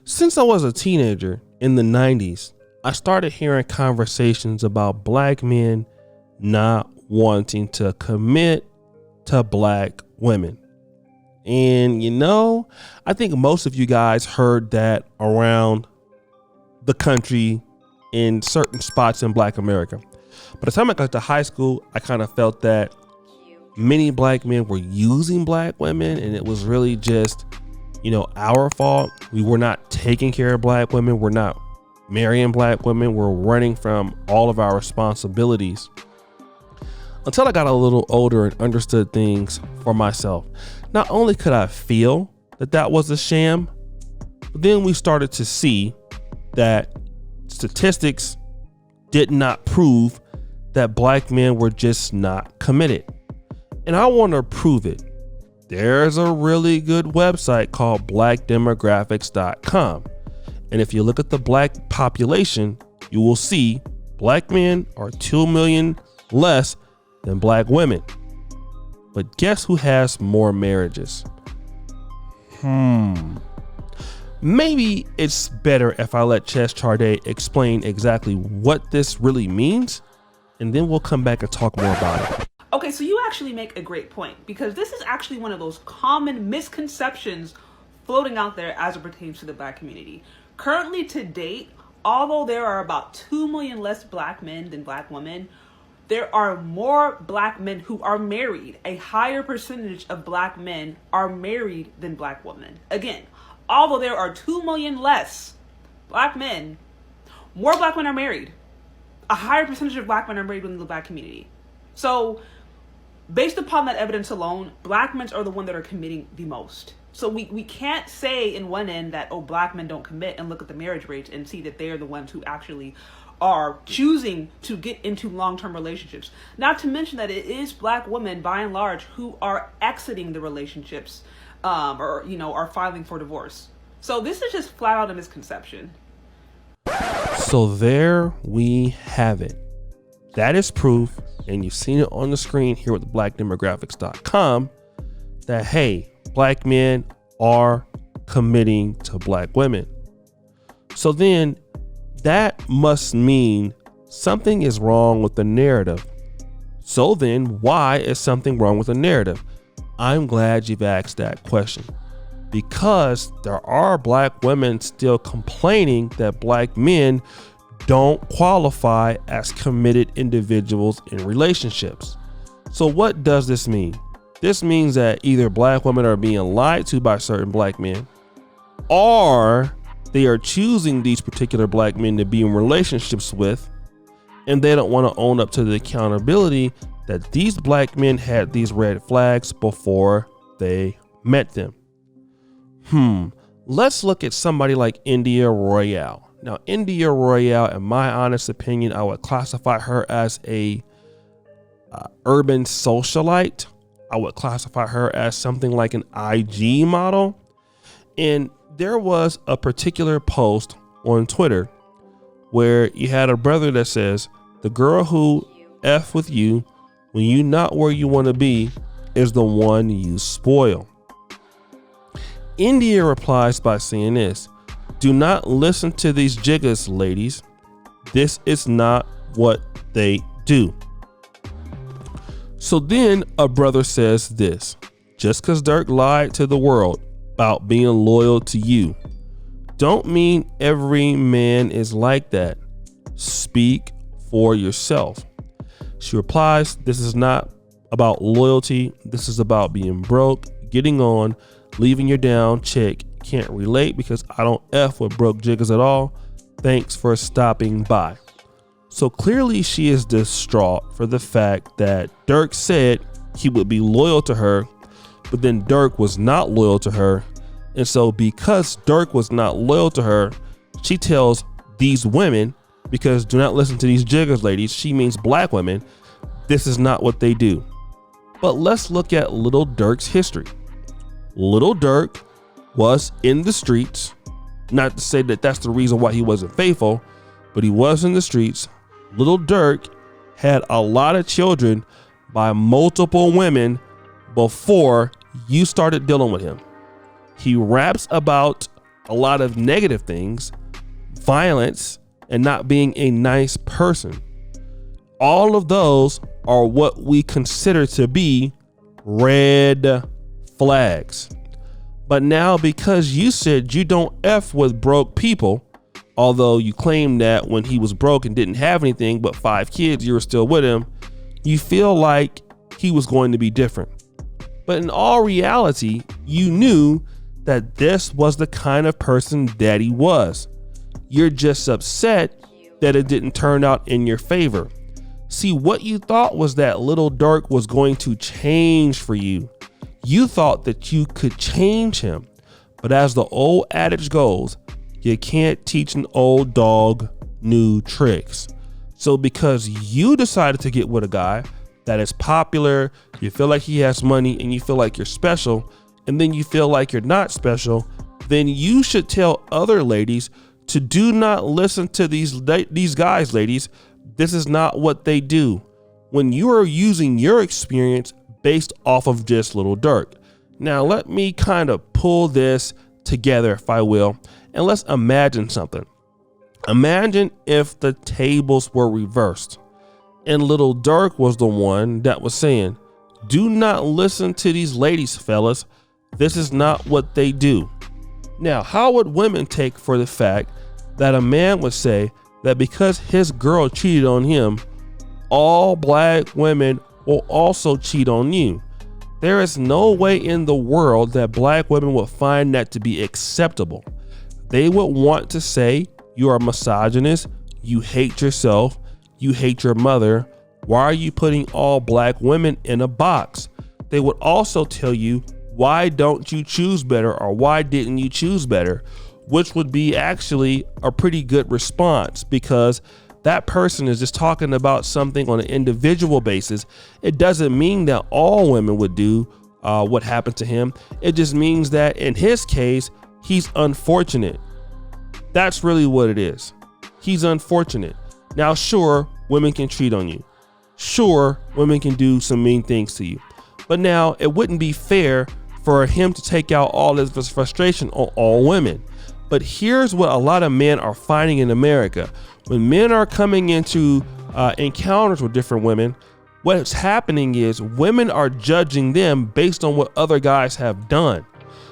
Since I was a teenager in the 90s, I started hearing conversations about black men not wanting to commit to black women. And I think most of you guys heard that around the country in certain spots in Black America. By the time I got to high school, I kind of felt that many black men were using black women, and it was really just, our fault. We were not taking care of black women. We're not marrying black women. We're running from all of our responsibilities. Until I got a little older and understood things for myself. Not only could I feel that was a sham, but then we started to see that statistics did not prove that black men were just not committed. And I want to prove it. There's a really good website called blackdemographics.com. And if you look at the black population, you will see black men are 2 million less than black women. But guess who has more marriages? Maybe it's better if I let Chess Charday explain exactly what this really means, and then we'll come back and talk more about it. Okay, so you actually make a great point, because this is actually one of those common misconceptions floating out there as it pertains to the black community. Currently to date, although there are about 2 million less black men than black women, there are more black men who are married. A higher percentage of black men are married than black women. Again, although there are 2 million less black men, more black men are married. A higher percentage of black men are married within the black community. So based upon that evidence alone, black men are the ones that are committing the most. So we can't say in one end that, black men don't commit, and look at the marriage rates and see that they're the ones who actually are choosing to get into long-term relationships. Not to mention that it is black women, by and large, who are exiting the relationships or are filing for divorce. So this is just flat out a misconception. So there we have it. That is proof, and you've seen it on the screen here with blackdemographics.com, that, hey, black men are committing to black women. So then that must mean something is wrong with the narrative. So then why is something wrong with the narrative? I'm glad you've asked that question, because there are black women still complaining that black men don't qualify as committed individuals in relationships. So what does this mean? This means that either black women are being lied to by certain black men, or they are choosing these particular black men to be in relationships with, and they don't want to own up to the accountability that these black men had these red flags before they met them. Let's look at somebody like India Royale. Now, India Royale, in my honest opinion, I would classify her as a urban socialite. I would classify her as something like an IG model. And there was a particular post on Twitter where you had a brother that says, the girl who F with you when you not where you want to be is the one you spoil. India replies by saying this: do not listen to these jiggas, ladies. This is not what they do. So then a brother says this: just because Dirk lied to the world about being loyal to you, don't mean every man is like that. Speak for yourself. She replies, this is not about loyalty. This is about being broke, getting on, leaving your down chick. Can't relate because I don't F with broke jiggers at all. Thanks for stopping by. So clearly she is distraught for the fact that Dirk said he would be loyal to her, but then Dirk was not loyal to her. And so because Dirk was not loyal to her, she tells these women, because do not listen to these jiggers, ladies, she means black women, this is not what they do. But let's look at Little Dirk's history. Little Dirk was in the streets. Not to say that that's the reason why he wasn't faithful, but he was in the streets. Little Dirk had a lot of children by multiple women before you started dealing with him. He raps about a lot of negative things, violence, and not being a nice person. All of those are what we consider to be red flags. But now, because you said you don't F with broke people, although you claimed that when he was broke and didn't have anything but 5 kids, you were still with him, you feel like he was going to be different. But in all reality, you knew that this was the kind of person that he was. You're just upset that it didn't turn out in your favor. See, what you thought was that Little Dirk was going to change for you. You thought that you could change him. But as the old adage goes, you can't teach an old dog new tricks. So because you decided to get with a guy that is popular, you feel like he has money, and you feel like you're special, and then you feel like you're not special, then you should tell other ladies to do not listen to these guys, ladies. This is not what they do. When you are using your experience based off of just Little Dirk. Now, let me kind of pull this together, if I will, and let's imagine something. Imagine if the tables were reversed and Little Dirk was the one that was saying, do not listen to these ladies, fellas. This is not what they do. Now, how would women take for the fact that a man would say that because his girl cheated on him, all black women will also cheat on you? There is no way in the world that black women would find that to be acceptable. They would want to say you are a misogynist, you hate yourself, you hate your mother. Why are you putting all black women in a box? They would also tell you, why don't you choose better, or why didn't you choose better? Which would be actually a pretty good response, because that person is just talking about something on an individual basis. It doesn't mean that all women would do what happened to him. It just means that in his case, he's unfortunate. That's really what it is. He's unfortunate. Now, sure, women can cheat on you. Sure, women can do some mean things to you. But now it wouldn't be fair for him to take out all his frustration on all women. But here's what a lot of men are finding in America. When men are coming into encounters with different women, what's happening is women are judging them based on what other guys have done.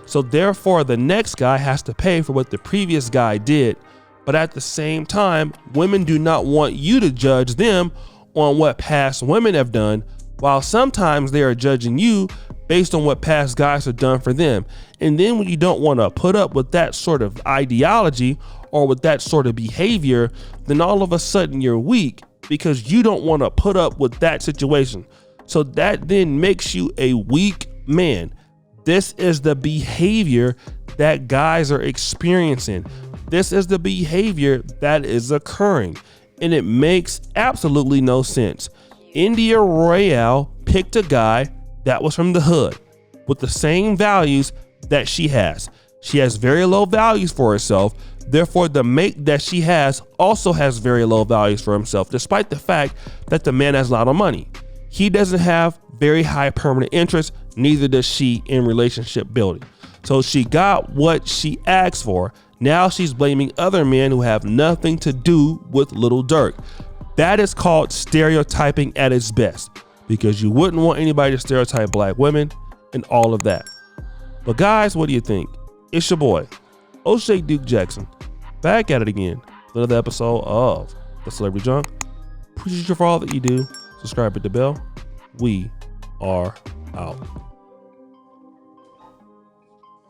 So therefore, the next guy has to pay for what the previous guy did. But at the same time, women do not want you to judge them on what past women have done, while sometimes they are judging you based on what past guys have done for them. And then when you don't want to put up with that sort of ideology or with that sort of behavior, then all of a sudden you're weak because you don't want to put up with that situation. So that then makes you a weak man. This is the behavior that guys are experiencing. This is the behavior that is occurring, and it makes absolutely no sense. India Royale picked a guy that was from the hood with the same values that she has. She has very low values for herself. Therefore, the mate that she has also has very low values for himself, despite the fact that the man has a lot of money. He doesn't have very high permanent interest, neither does she in relationship building. So she got what she asked for. Now she's blaming other men who have nothing to do with Little Dirk. That is called stereotyping at its best, because you wouldn't want anybody to stereotype black women and all of that. But guys, what do you think? It's your boy, O'Shea Duke Jackson, back at it again with another episode of The Celebrity Junk. Appreciate you for all that you do. Subscribe, hit the bell. We are out.